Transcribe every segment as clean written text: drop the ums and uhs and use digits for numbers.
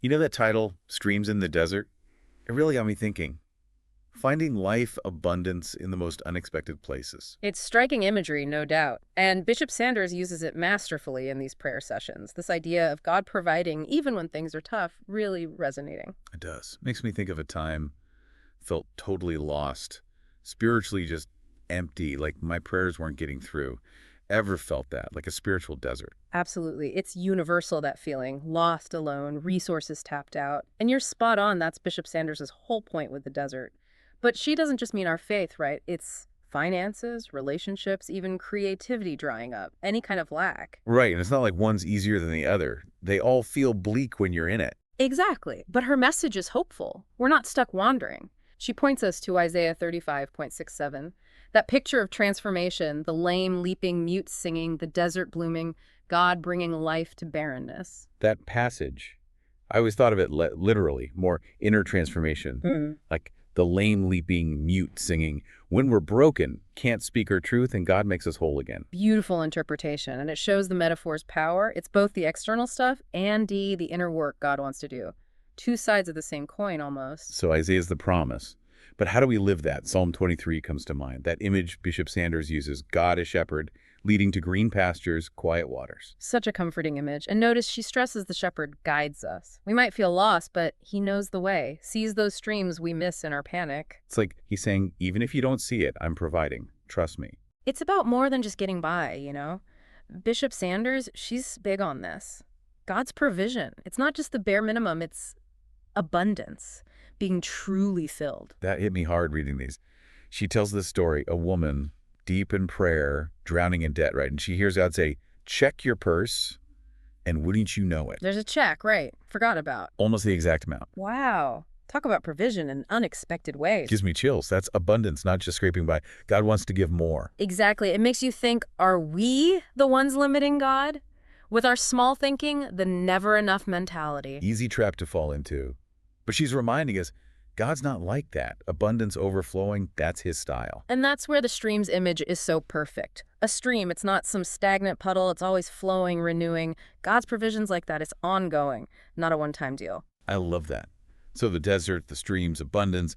You know that title, Streams in the Desert? It really got me thinking. Finding life abundance in the most unexpected places. It's striking imagery, no doubt. And Bishop Sanders uses it masterfully in these prayer sessions. This idea of God providing, even when things are tough, really resonating. It does. Makes me think of a time felt totally lost, spiritually just empty, like my prayers weren't getting through. Ever felt that, like a spiritual desert? Absolutely. It's universal, that feeling. Lost, alone, resources tapped out. And you're spot on. That's Bishop Sanders' whole point with the desert. But she doesn't just mean our faith, right? It's finances, relationships, even creativity drying up, any kind of lack. Right, and it's not like one's easier than the other. They all feel bleak when you're in it. Exactly. But her message is hopeful. We're not stuck wandering. She points us to Isaiah 35:67. That picture of transformation, the lame leaping, mute singing, the desert blooming, God bringing life to barrenness. That passage, I always thought of it literally, more inner transformation, like the lame leaping, mute singing. When we're broken, can't speak our truth, and God makes us whole again. Beautiful interpretation, and it shows the metaphor's power. It's both the external stuff and the inner work God wants to do. Two sides of the same coin, almost. So Isaiah's the promise. But how do we live that? Psalm 23 comes to mind. That image Bishop Sanders uses, God as shepherd, leading to green pastures, quiet waters. Such a comforting image. And notice she stresses the shepherd guides us. We might feel lost, but he knows the way, sees those streams we miss in our panic. It's like he's saying, even if you don't see it, I'm providing. Trust me. It's about more than just getting by, Bishop Sanders, she's big on this. God's provision. It's not just the bare minimum, it's abundance, being truly filled. That hit me hard reading these. She tells this story, a woman deep in prayer, drowning in debt, right? And she hears God say, check your purse, and wouldn't you know it? There's a check, right? Forgot about. Almost the exact amount. Wow. Talk about provision in unexpected ways. Gives me chills. That's abundance, not just scraping by. God wants to give more. Exactly. It makes you think, are we the ones limiting God? With our small thinking, the never enough mentality. Easy trap to fall into. But she's reminding us, God's not like that. Abundance overflowing, that's his style. And that's where the stream's image is so perfect. A stream, it's not some stagnant puddle. It's always flowing, renewing. God's provision's like that. It's ongoing, not a one-time deal. I love that. So the desert, the streams, abundance.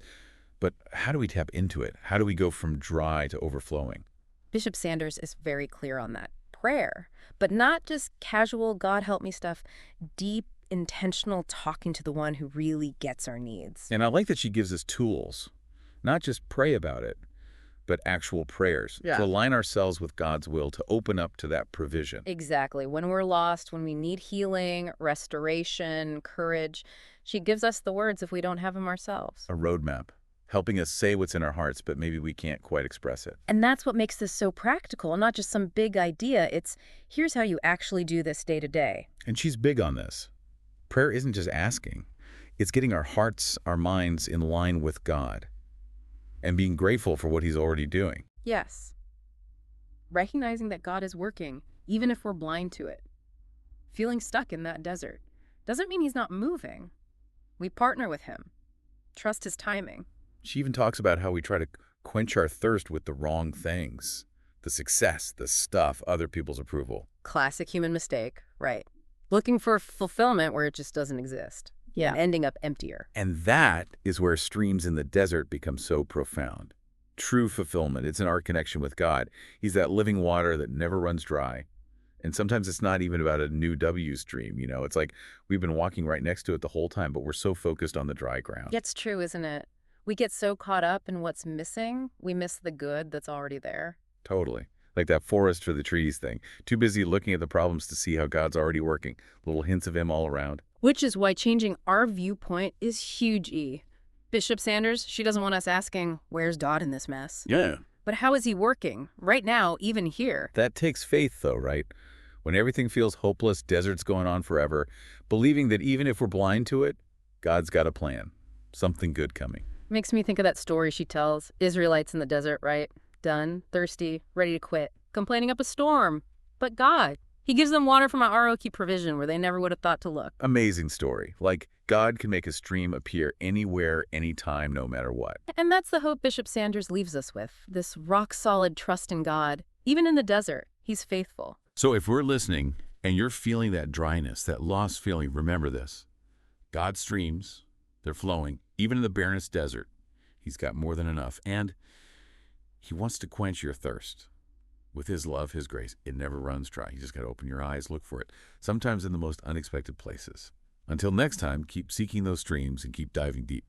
But how do we tap into it? How do we go from dry to overflowing? Bishop Sanders is very clear on that. Prayer, but not just casual God help me stuff. Deep, intentional talking to the one who really gets our needs. And I like that she gives us tools, not just pray about it, but actual prayers to align ourselves with God's will, to open up to that provision. Exactly. When we're lost, when we need healing, restoration, courage, she gives us the words if we don't have them ourselves. A roadmap, helping us say what's in our hearts, but maybe we can't quite express it. And that's what makes this so practical, not just some big idea. It's, here's how you actually do this day to day. And she's big on this. Prayer isn't just asking. It's getting our hearts, our minds in line with God and being grateful for what he's already doing. Yes. Recognizing that God is working, even if we're blind to it. Feeling stuck in that desert doesn't mean he's not moving. We partner with him. Trust his timing. She even talks about how we try to quench our thirst with the wrong things. The success, the stuff, other people's approval. Classic human mistake, right? Looking for fulfillment where it just doesn't exist. Yeah. Ending up emptier. And that is where streams in the desert become so profound. True fulfillment. It's in our connection with God. He's that living water that never runs dry. And sometimes it's not even about a new W stream, It's like we've been walking right next to it the whole time, but we're so focused on the dry ground. It's true, isn't it? We get so caught up in what's missing, we miss the good that's already there. Totally. Like that forest for the trees thing. Too busy looking at the problems to see how God's already working. Little hints of him all around. Which is why changing our viewpoint is huge, E. Bishop Sanders, she doesn't want us asking, where's God in this mess? Yeah. But how is he working? Right now, even here. That takes faith, though, right? When everything feels hopeless, desert's going on forever, believing that even if we're blind to it, God's got a plan. Something good coming. Makes me think of that story she tells. Israelites in the desert, right? Done, thirsty, ready to quit, complaining up a storm. But God, he gives them water from a Aroki provision where they never would have thought to look. Amazing story. Like God can make a stream appear anywhere, anytime, no matter what. And that's the hope Bishop Sanders leaves us with, this rock-solid trust in God. Even in the desert, he's faithful. So if we're listening and you're feeling that dryness, that lost feeling, remember this. God's streams, they're flowing, even in the barrennest desert. He's got more than enough, and he wants to quench your thirst. With his love, his grace, it never runs dry. You just got to open your eyes, look for it, sometimes in the most unexpected places. Until next time, keep seeking those streams and keep diving deep.